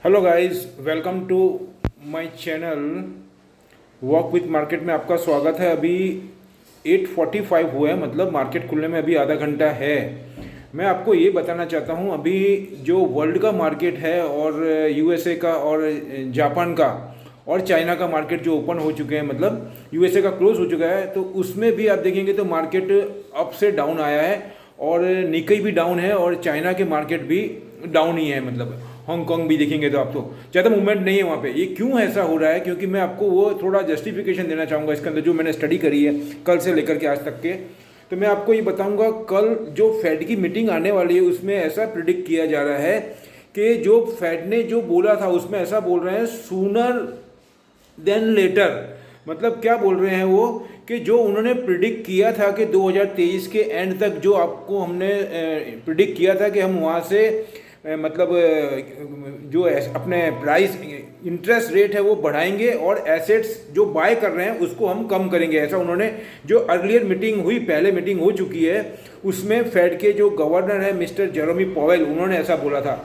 Hello guys, welcome to my channel walk with market में आपका स्वागत है। अभी 8:45 हुआ है, मतलब मार्केट खुलने में अभी आधा घंटा है। मैं आपको ये बताना चाहता हूँ अभी जो वर्ल्ड का मार्केट है और यूएसए का और जापान का और चाइना का मार्केट जो ओपन हो चुके हैं, मतलब यूएसए का क्लोज हो चुका है, तो उसमें भी आप देखेंगे तो मार्केट अप से डाउन आया है और निकई भी डाउन है और चाइना के मार्केट भी डाउन ही है। मतलब हांगकांग भी देखेंगे तो आप तो ज़्यादा मूवमेंट नहीं है वहाँ पे। ये क्यों ऐसा हो रहा है? क्योंकि मैं आपको वो थोड़ा जस्टिफिकेशन देना चाहूँगा इसके अंदर, जो मैंने स्टडी करी है कल से लेकर के आज तक के। तो मैं आपको ये बताऊँगा, कल जो फेड की मीटिंग आने वाली है उसमें ऐसा प्रिडिक्ट किया जा रहा है कि जो फेड ने जो बोला था उसमें ऐसा बोल रहे हैं सूनर देन लेटर। मतलब क्या बोल रहे हैं वो, कि जो उन्होंने प्रिडिक्ट किया था कि 2023 के एंड तक जो आपको हमने प्रिडिक्ट किया था कि हम वहाँ से मतलब जो अपने प्राइस इंटरेस्ट रेट है वो बढ़ाएंगे और एसेट्स जो बाय कर रहे हैं उसको हम कम करेंगे। ऐसा उन्होंने, जो अर्लियर मीटिंग हुई, पहले मीटिंग हो चुकी है, उसमें फेड के जो गवर्नर है मिस्टर जेरोमी पॉवेल, उन्होंने ऐसा बोला था।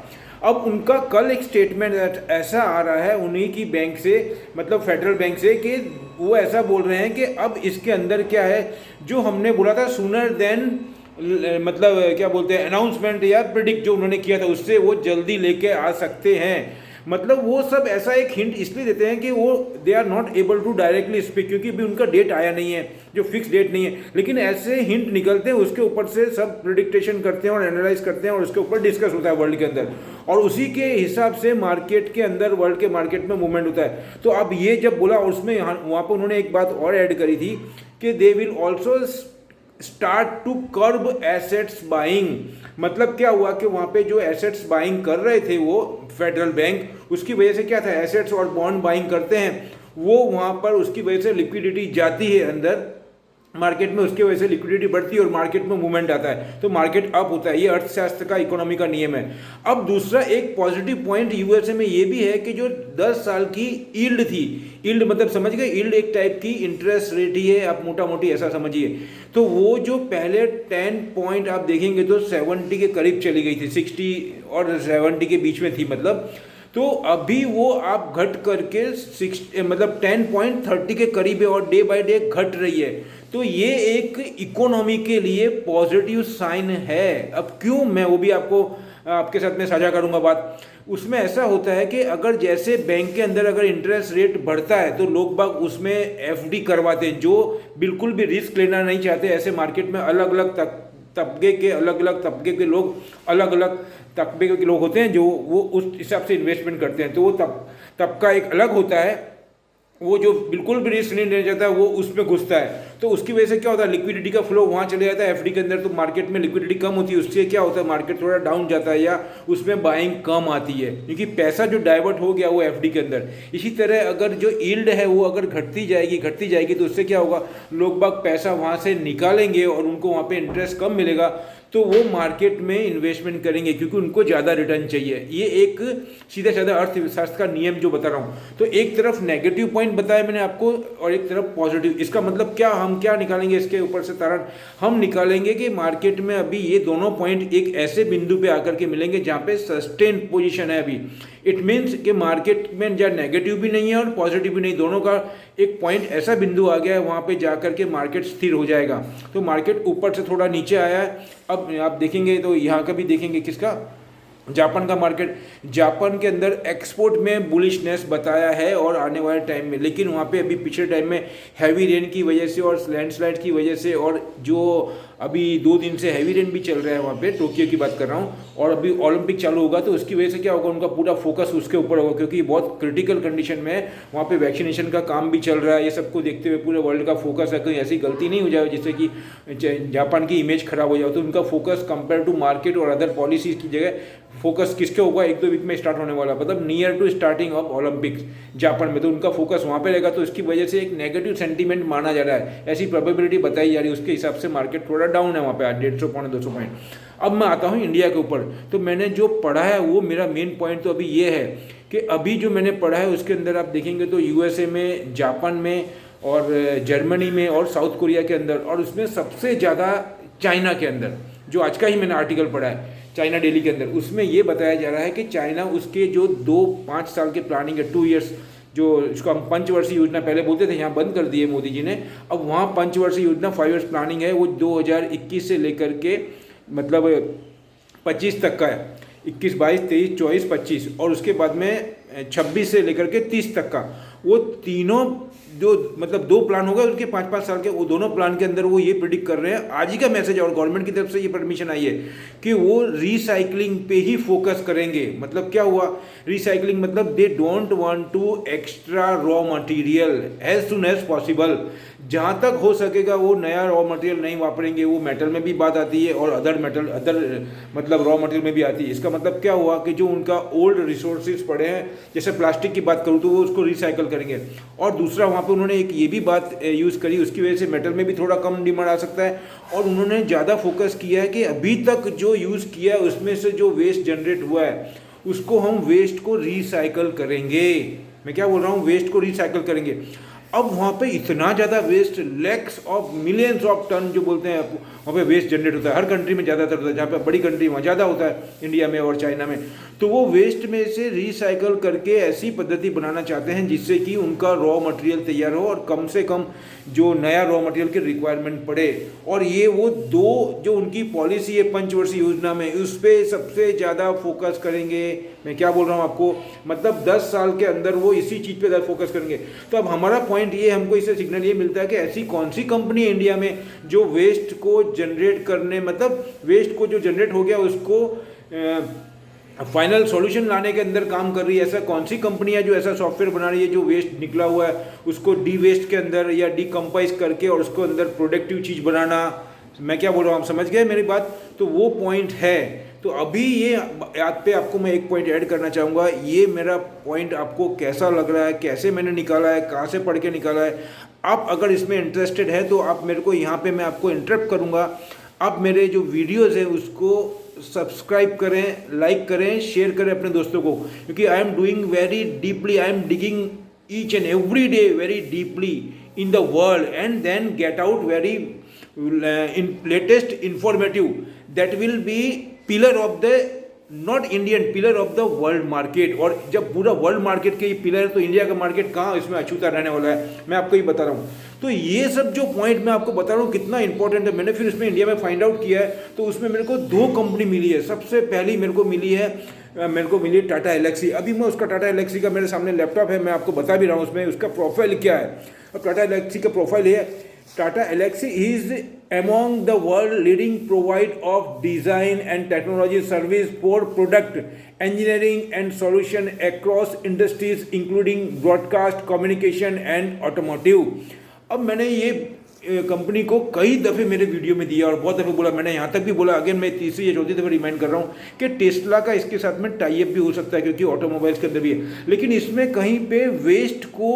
अब उनका कल एक स्टेटमेंट ऐसा आ रहा है उन्हीं की बैंक से, मतलब फेडरल बैंक से, कि वो ऐसा बोल रहे हैं कि अब इसके अंदर क्या है, जो हमने बोला था सूनर देन, मतलब क्या बोलते हैं, अनाउंसमेंट या प्रिडिक्ट जो उन्होंने किया था उससे वो जल्दी लेके आ सकते हैं। मतलब वो सब ऐसा एक हिंट इसलिए देते हैं कि वो they are not able to directly speak, क्योंकि अभी उनका डेट आया नहीं है, जो फिक्स डेट नहीं है, लेकिन ऐसे हिंट निकलते हैं, उसके ऊपर से सब प्रिडिक्टेशन करते हैं और एनालाइज करते हैं और उसके ऊपर डिस्कस होता है वर्ल्ड के अंदर, और उसी के हिसाब से मार्केट के अंदर, वर्ल्ड के मार्केट में मूवमेंट होता है। तो अब ये जब बोला, उसमें वहाँ पर उन्होंने एक बात और ऐड करी थी कि they will also start to curb assets buying. मतलब क्या हुआ कि वहाँ पे जो एसेट्स बाइंग कर रहे थे वो फेडरल बैंक, उसकी वजह से क्या था, एसेट्स और बॉन्ड बाइंग करते हैं वो, वहाँ पर उसकी वजह से लिक्विडिटी जाती है अंदर मार्केट में, उसकी वजह से लिक्विडिटी बढ़ती है और मार्केट में मूवमेंट आता है तो मार्केट अप होता है। ये अर्थशास्त्र का, इकोनॉमी का नियम है। अब दूसरा एक पॉजिटिव पॉइंट यूएसए में ये भी है कि जो 10 साल की यील्ड थी, यील्ड मतलब समझ गए, यील्ड एक टाइप की इंटरेस्ट रेट ही है, आप मोटा मोटी ऐसा समझिए, तो वो जो पहले 10 पॉइंट आप देखेंगे तो 70 के करीब चली गई थी, 60 और 70 के बीच में थी मतलब, तो अभी वो आप घट करके 6 मतलब 10.30 के करीब है और डे बाय डे घट रही है। तो ये एक इकोनॉमी के लिए पॉजिटिव साइन है। अब क्यों, मैं वो भी आपको आपके साथ में साझा करूंगा बात। उसमें ऐसा होता है कि अगर जैसे बैंक के अंदर अगर इंटरेस्ट रेट बढ़ता है तो लोग बाग उसमें एफडी करवाते हैं, जो बिल्कुल भी रिस्क लेना नहीं चाहते। ऐसे मार्केट में अलग अलग तबके के लोग, अलग अलग तबके के लोग होते हैं जो वो उस हिसाब से इन्वेस्टमेंट करते हैं, तो वो तबका एक अलग होता है। वो जो बिल्कुल भी रिस्क नहीं लेना चाहता वो उसमें घुसता है, तो उसकी वजह से क्या होता है, लिक्विडिटी का फ्लो वहाँ चले जाता है एफडी के अंदर, तो मार्केट में लिक्विडिटी कम होती है, उससे क्या होता है, मार्केट थोड़ा डाउन जाता है या उसमें बाइंग कम आती है, क्योंकि पैसा जो डाइवर्ट हो गया वो एफडी के अंदर। इसी तरह अगर जो यील्ड है वो अगर घटती जाएगी तो उससे क्या होगा, लोग बाग पैसा वहाँ से निकालेंगे और उनको वहाँ पे इंटरेस्ट कम मिलेगा, तो वो मार्केट में इन्वेस्टमेंट करेंगे क्योंकि उनको ज़्यादा रिटर्न चाहिए। ये एक सीधा साधा अर्थशास्त्र का नियम जो बता रहा हूँ। तो एक तरफ नेगेटिव पॉइंट बताया मैंने आपको और एक तरफ पॉजिटिव। इसका मतलब क्या, हम क्या निकालेंगे इसके ऊपर से तारण, हम निकालेंगे कि मार्केट में अभी ये दोनों पॉइंट एक ऐसे बिंदु पे आकर के मिलेंगे जहाँ पे सस्टेन पोजीशन है अभी। इट मीन्स कि मार्केट में जहाँ नेगेटिव भी नहीं है और पॉजिटिव भी नहीं, दोनों का एक पॉइंट ऐसा बिंदु आ गया है, वहाँ पे जाकर के मार्केट स्थिर हो जाएगा। तो मार्केट ऊपर से थोड़ा नीचे आया है। अब आप देखेंगे तो यहाँ का भी देखेंगे, किसका, जापान का मार्केट। जापान के अंदर एक्सपोर्ट में बुलिशनेस बताया है और आने वाले टाइम में, लेकिन वहाँ पे अभी पिछले टाइम में हैवी रेन की वजह से और लैंडस्लाइड की वजह से, और जो अभी 2 दिन से हैवी रेन भी चल रहा है वहाँ पे, टोक्यो की बात कर रहा हूँ, और अभी ओलंपिक चालू होगा तो उसकी वजह से क्या होगा, उनका पूरा फोकस उसके ऊपर होगा, क्योंकि बहुत क्रिटिकल कंडीशन में है। वहाँ पे वैक्सीनेशन का काम भी चल रहा है। ये सबको देखते हुए पूरे वर्ल्ड का फोकस है, कहीं ऐसी गलती नहीं हो जाए जिससे कि जापान की इमेज खराब हो जाए। तो उनका फोकस कंपेयर टू मार्केट और अदर पॉलिसीज की जगह फोकस किसके होगा, 1-2 वीक में स्टार्ट होने वाला, मतलब near to starting of Olympics Japan में, तो उनका फोकस वहाँ पे रहेगा। तो इसकी वजह से एक नेगेटिव सेंटीमेंट माना जा रहा है, ऐसी प्रोबेबिलिटी बताई जा रही है। उसके हिसाब से मार्केट थोड़ा डाउन है वहाँ पे, 150 पॉइंट 200 पॉइंट। अब मैं आता हूँ इंडिया के ऊपर। तो मैंने जो पढ़ा है वो मेरा मेन पॉइंट तो अभी ये है कि अभी जो मैंने पढ़ा है उसके अंदर आप देखेंगे तो यूएसए में, जापान में और जर्मनी में और साउथ कोरिया के अंदर, और उसमें सबसे ज़्यादा चाइना के अंदर, जो आज का ही मैंने आर्टिकल पढ़ा है, चाइना डेली के अंदर, उसमें ये बताया जा रहा है कि चाइना उसके जो 2-5 साल के प्लानिंग है, 2 ईयर्स, जो इसको हम पंचवर्षीय योजना पहले बोलते थे, यहाँ बंद कर दिए मोदी जी ने। अब वहाँ पंचवर्षीय योजना 5 ईयर्स प्लानिंग है, वो 2021 से लेकर के मतलब 25 तक का है, 21, 22, 23, 24, 25, और उसके बाद में 26 से लेकर के 30 तक का। वो तीनों जो मतलब 2 प्लान हो गए उनके 5-5 साल के, वो दोनों प्लान के अंदर वो ये प्रिडिक्ट कर रहे हैं, आज ही का मैसेज है और गवर्नमेंट की तरफ से ये परमिशन आई है कि वो रिसाइकलिंग पे ही फोकस करेंगे। मतलब क्या हुआ रिसाइकलिंग, मतलब they don't want to extra raw material as soon as possible, जहाँ तक हो सकेगा वो नया रॉ मटेरियल नहीं वापरेंगे। वो मेटल में भी बात आती है और अदर मतलब रॉ मटेरियल में भी आती है। इसका मतलब क्या हुआ कि जो उनका ओल्ड रिसोर्सेज पड़े हैं, जैसे प्लास्टिक की बात करूँ तो वो उसको रिसाइकल करेंगे। और दूसरा वहाँ पे उन्होंने एक ये भी बात यूज़ करी, उसकी वजह से मेटल में भी थोड़ा कम डिमांड आ सकता है। और उन्होंने ज़्यादा फोकस किया है कि अभी तक जो यूज़ किया है उसमें से जो वेस्ट जनरेट हुआ है उसको हम वेस्ट को रिसाइकल करेंगे। मैं क्या बोल रहा हूँ, वेस्ट को रिसाइकल करेंगे। अब वहाँ पे इतना ज़्यादा waste, lakhs of millions of ton जो बोलते हैं वहाँ पे वेस्ट जनरेट होता है। हर कंट्री में ज़्यादातर होता है, जहाँ पे बड़ी कंट्री वहाँ ज़्यादा होता है, इंडिया में और चाइना में। तो वो वेस्ट में से रिसाइकल करके ऐसी पद्धति बनाना चाहते हैं जिससे कि उनका रॉ मटेरियल तैयार हो और कम से कम जो नया रॉ मटेरियल की रिक्वायरमेंट पड़े। और ये वो 2 जो उनकी पॉलिसी है पंचवर्षीय योजना में, उस पर सबसे ज़्यादा फोकस करेंगे। मैं क्या बोल रहा हूँ आपको, मतलब 10 साल के अंदर वो इसी चीज़ पे ज़्यादा फोकस करेंगे। तो अब हमारा पॉइंट ये, हमको इससे सिग्नल ये मिलता है कि ऐसी कौन सी कंपनी है इंडिया में जो वेस्ट को जनरेट करने, मतलब वेस्ट को जो जनरेट हो गया उसको फाइनल सॉल्यूशन लाने के अंदर काम कर रही है। ऐसा कौन सी कंपनी है जो ऐसा सॉफ्टवेयर बना रही है जो वेस्ट निकला हुआ है उसको डी वेस्ट के अंदर या डीकम्पाइज करके और उसको अंदर प्रोडक्टिव चीज़ बनाना। मैं क्या बोल रहा हूँ, आप समझ गए मेरी बात। तो वो पॉइंट है। तो अभी ये याद पे आपको मैं एक पॉइंट ऐड करना चाहूँगा। ये मेरा पॉइंट आपको कैसा लग रहा है, कैसे मैंने निकाला है, कहाँ से पढ़ के निकाला है। आप अगर इसमें इंटरेस्टेड है तो आप मेरे को यहाँ पे मैं आपको इंटरप्ट करूँगा। आप मेरे जो वीडियोज़ हैं उसको सब्सक्राइब करें, लाइक करें, शेयर करें अपने दोस्तों को, क्योंकि I am doing very deeply, I am digging each and every day very deeply in the world and then get out very latest informative that will be pillar of the not Indian, pillar of the world market. और जब पूरा world market के ये pillar है तो India का market कहाँ इसमें अछूता रहने वाला है, मैं आपको ये बता रहा हूँ। तो ये सब जो पॉइंट मैं आपको बता रहा हूँ कितना इंपॉर्टेंट है, मैंने फिर इसमें इंडिया में फाइंड आउट किया है। तो उसमें मेरे को 2 कंपनी मिली है। सबसे पहली मेरे को मिली है टाटा एलेक्सी। अभी मैं उसका टाटा एलेक्सी का मेरे सामने लैपटॉप है, मैं आपको बता भी रहा हूँ उसमें उसका प्रोफाइल क्या है। अब टाटा एलेक्सी का प्रोफाइल है, Tata Elxsi is among the world leading provider of design and technology service for product engineering and solution across industries including broadcast, communication and automotive। अब मैंने ये कंपनी को कई दफ़े मेरे वीडियो में दिया और बहुत दफ़े बोला, मैंने यहाँ तक भी बोला, अगेन मैं तीसरी या चौथी दफ़े रिमाइंड कर रहा हूँ कि टेस्ला का इसके साथ में टाई अप भी हो सकता है क्योंकि ऑटोमोबाइल्स के अंदर भी है। लेकिन इसमें कहीं पे वेस्ट को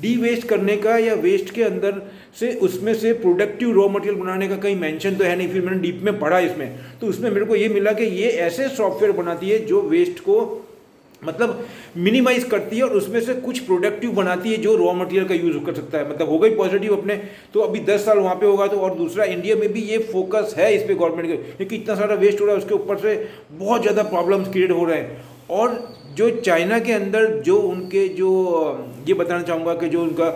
डी वेस्ट करने का या वेस्ट के अंदर से उसमें से प्रोडक्टिव रॉ मटेरियल बनाने का कहीं मेंशन तो है नहीं। फिर मैंने डीप में पढ़ा इसमें, तो उसमें मेरे को ये मिला कि ये ऐसे सॉफ्टवेयर बनाती है जो वेस्ट को मतलब मिनिमाइज करती है और उसमें से कुछ प्रोडक्टिव बनाती है जो रॉ मटेरियल का यूज़ कर सकता है। मतलब हो गई पॉजिटिव अपने। तो अभी 10 साल वहाँ पे होगा तो, और दूसरा इंडिया में भी ये फोकस है इस पे गवर्नमेंट के, क्योंकि इतना सारा वेस्ट हो रहा है उसके ऊपर से बहुत ज़्यादा प्रॉब्लम्स क्रिएट हो रहे हैं। और जो चाइना के अंदर जो उनके जो ये बताना चाहूँगा कि जो उनका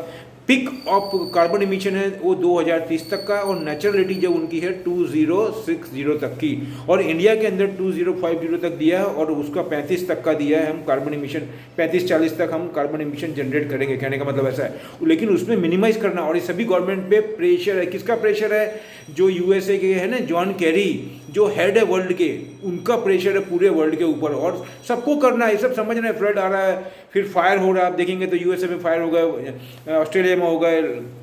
पिक ऑफ कार्बन इमिशन है वो 2030 तक का, और नेचुरलिटी जो उनकी है 2060 तक की, और इंडिया के अंदर 2050 तक दिया है और उसका 35 तक का दिया है। हम कार्बन इमिशन 35-40 तक हम कार्बन इमिशन जनरेट करेंगे, कहने का मतलब ऐसा है। लेकिन उसमें मिनिमाइज करना, और ये सभी गवर्नमेंट पे प्रेशर है। किसका प्रेशर है? जो यूएसए के है ना, जॉन कैरी, जो हेड है वर्ल्ड के, उनका प्रेशर है पूरे वर्ल्ड के ऊपर, और सबको करना है। ये सब समझ रहे हैं। फ्लड आ रहा है, फिर फायर हो रहा है, आप देखेंगे तो यूएसए में फायर हो गया, ऑस्ट्रेलिया में हो गए,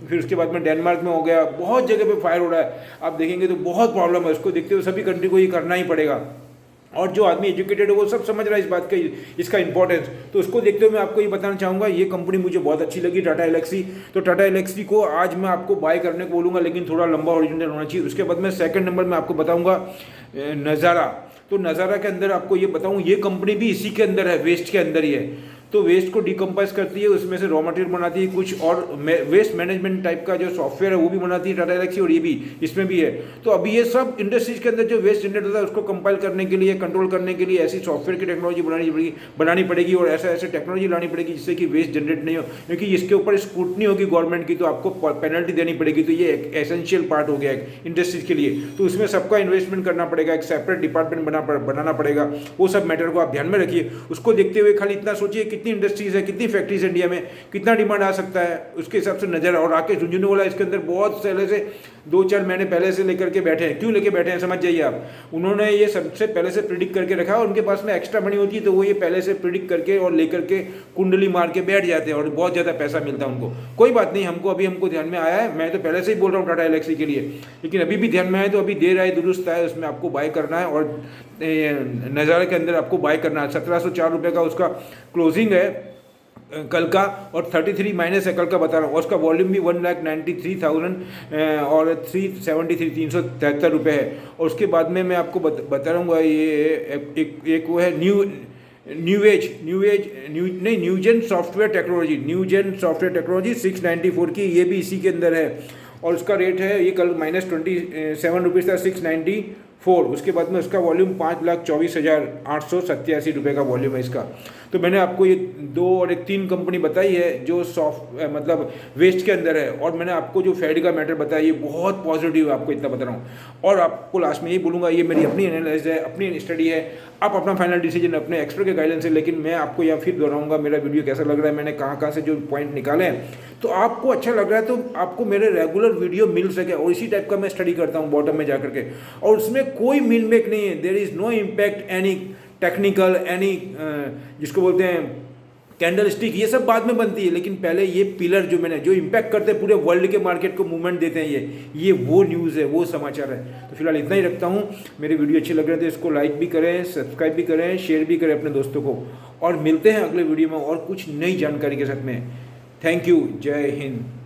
फिर उसके बाद में डेनमार्क में हो गया, बहुत जगह पे फायर हो रहा है। आप देखेंगे तो बहुत प्रॉब्लम है। उसको देखते हुए सभी कंट्री को ये करना ही पड़ेगा। और जो आदमी एजुकेटेड है वो सब समझ रहा है इस बात का, इसका इंपॉर्टेंस। तो उसको देखते हुए मैं आपको ये बताना चाहूँगा, ये कंपनी मुझे बहुत अच्छी लगी, टाटा एलेक्सी। तो टाटा एलेक्सी को आज मैं आपको बाय करने को बोलूँगा, लेकिन थोड़ा लंबा हॉरिजॉन्टल होना चाहिए। उसके बाद में सेकंड नंबर में आपको बताऊँगा नज़ारा। तो नज़ारा के अंदर आपको ये बताऊँ, ये कंपनी भी इसी के अंदर है, वेस्ट के अंदर ही है। तो वेस्ट को डिकम्पोज करती है, उसमें से रॉ मटेरियल बनाती है, कुछ और वेस्ट मैनेजमेंट टाइप का जो सॉफ्टवेयर है वो भी बनाती है टाटा एलेक्सी, और ये भी इसमें भी है। तो अभी ये सब इंडस्ट्रीज के अंदर जो वेस्ट जनरेट होता है उसको कंपाइल करने के लिए, कंट्रोल करने के लिए ऐसी सॉफ्टवेयर की टेक्नोलॉजी बनानी पड़ेगी और ऐसे टेक्नोलॉजी लानी पड़ेगी जिससे कि वेस्ट जनरेट नहीं हो, क्योंकि इसके ऊपर स्क्रूटनी होगी गवर्नमेंट की, तो आपको पेनल्टी देनी पड़ेगी। तो ये एक एसेंशियल पार्ट हो गया है इंडस्ट्रीज के लिए। तो उसमें सबका इन्वेस्टमेंट करना पड़ेगा, एक सेपरेट डिपार्टमेंट बनाना पड़ेगा। वो सब मैटर को आप ध्यान में रखिए। उसको देखते हुए खाली इतना सोचिए कितनी इंडस्ट्रीज है, कितनी फैक्ट्रीज इंडिया में, कितना डिमांड आ सकता है, उसके हिसाब से नजर। और राकेश झुंझुनवाला इसके अंदर बहुत पहले से 2-4 महीने पहले से लेकर के बैठे हैं। क्यों लेके बैठे हैं समझ जाइए आप। उन्होंने ये सबसे पहले से प्रिडिक्ट करके रखा है, उनके पास में एक्स्ट्रा मनी होती है तो वो ये पहले से प्रिडिक्ट करके और लेकर के कुंडली मार के बैठ जाते हैं और बहुत ज़्यादा पैसा मिलता है उनको। कोई बात नहीं, हमको ध्यान में आया है। मैं तो पहले से ही बोल रहा हूँ टाटा एलेक्सी के लिए, लेकिन अभी भी ध्यान में आए तो अभी देर आए दुरुस्त आए, उसमें आपको बाय करना है। और नज़ारे के अंदर आपको बाय करना है। 1704 रुपये का उसका क्लोजिंग है कल का, और 33 माइनस है कल का बता रहा हूँ। और उसका वॉल्यूम भी 1,93,000 और 373 रुपये है। और उसके बाद में मैं आपको बता रहा हूँ ये एक वो है न्यूजेन सॉफ्टवेयर टेक्नोलॉजी 694 की, ये भी इसी के अंदर है। और उसका रेट है, ये कल -27 रुपीज़ था, 694। उसके बाद में उसका वॉल्यूम 5,24,887 रुपये का वॉल्यूम है इसका। तो मैंने आपको ये 2 और 3 कंपनी बताई है जो मतलब वेस्ट के अंदर है। और मैंने आपको जो फेड का मैटर बताया ये बहुत पॉजिटिव है, आपको इतना बता रहा हूँ। और आपको लास्ट में यही बोलूँगा, ये मेरी अपनी एनालिसिस है, अपनी स्टडी है। आप अपना फाइनल डिसीजन अपने एक्सपर्ट के गाइडेंस है। लेकिन मैं आपको यहाँ फिर दोहराऊंगा, मेरा वीडियो कैसा लग रहा है, मैंने कहाँ से जो पॉइंट निकाले हैं। तो आपको अच्छा लग रहा है तो आपको मेरे रेगुलर वीडियो मिल सके, और इसी टाइप का मैं स्टडी करता हूँ बॉटम में जाकर के। और उसमें कोई मिल मेक नहीं है, there is no impact any technical any जिसको बोलते हैं कैंडल स्टिक, ये सब बाद में बनती है। लेकिन पहले ये पिलर जो इम्पैक्ट करते हैं पूरे वर्ल्ड के मार्केट को मूवमेंट देते हैं, ये वो न्यूज़ है, वो समाचार है। तो फिलहाल इतना ही रखता हूँ। मेरे वीडियो अच्छे लग रहे थे, इसको लाइक भी करें, सब्सक्राइब भी करें, शेयर भी करें अपने दोस्तों को। और मिलते हैं अगले वीडियो में और कुछ नई जानकारी के साथ में। थैंक यू, जय हिंद।